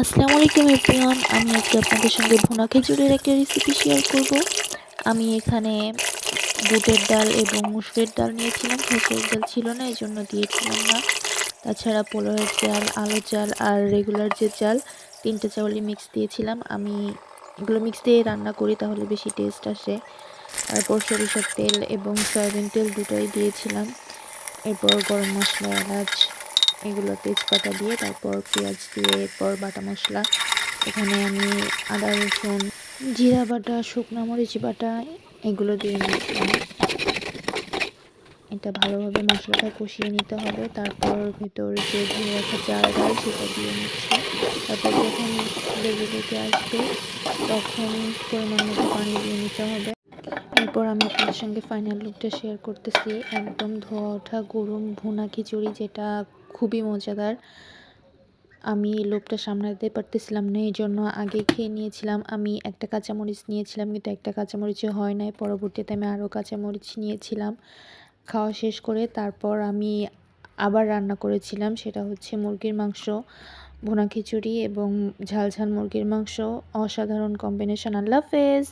আসসালামু আলাইকুম এভরিওয়ান। আমি আজকে আপনাদের সঙ্গে ভুনা খিচুড়ির একটা রেসিপি শেয়ার করব। আমি এখানে বুটের ডাল এবং মুসুরির ডাল নিয়েছিলাম। খেসারির ডাল ছিল না, এজন্য দিয়েছিলাম না। তাছাড়া পোলাওয়ের চাল, আলুর চাল আর রেগুলার যে চাল, ৩টা চাউলই মিক্স দিয়েছিলাম। আমি এগুলো মিক্স দিয়ে রান্না করি, তাহলে বেশি টেস্ট আসে। তারপর সরিষার তেল এবং সয়াবিন তেল দুটোই দিয়েছিলাম। এরপর গরম মশলা, এলাচ, এগুলো তেজপাতা দিয়ে তারপর পেঁয়াজ দিয়ে এরপর বাটা মশলা, এখানে আমি আদা রসুন, জিরা বাটা, শুকনো মরিচ বাটা এগুলো দিয়ে নিচ্ছিলাম। এটা ভালোভাবে মশলাটা কষিয়ে নিতে হবে। তারপর ভেতর যে ধুয়ে রাখা চাল ডাল সেটা দিয়ে নিচ্ছি। তারপর যখন লেগে লেগে আসবে তখন পরিমাণ মতো পানি দিয়ে নিতে হবে। এরপর আমি আপনাদের সঙ্গে ফাইনাল লুকটা শেয়ার করতেছি। একদম ধোয়া ওঠা গরম ভুনা খিচুড়ি, যেটা খুবই মজাদার। আমি এই লোভটা সামলাতে পারতেছিলাম না, এই জন্য আগে খেয়ে নিয়েছিলাম। আমি একটা কাঁচামরিচ নিয়েছিলাম, কিন্তু একটা কাঁচামরিচে হয় নাই। পরবর্তীতে আমি আরও কাঁচামরিচ নিয়েছিলাম। খাওয়া শেষ করে তারপর আমি আবার রান্না করেছিলাম, সেটা হচ্ছে মুরগির মাংস ভুনা খিচুড়ি এবং ঝাল ঝাল মুরগির মাংস। অসাধারণ কম্বিনেশন। আল্লাহ হাফেজ।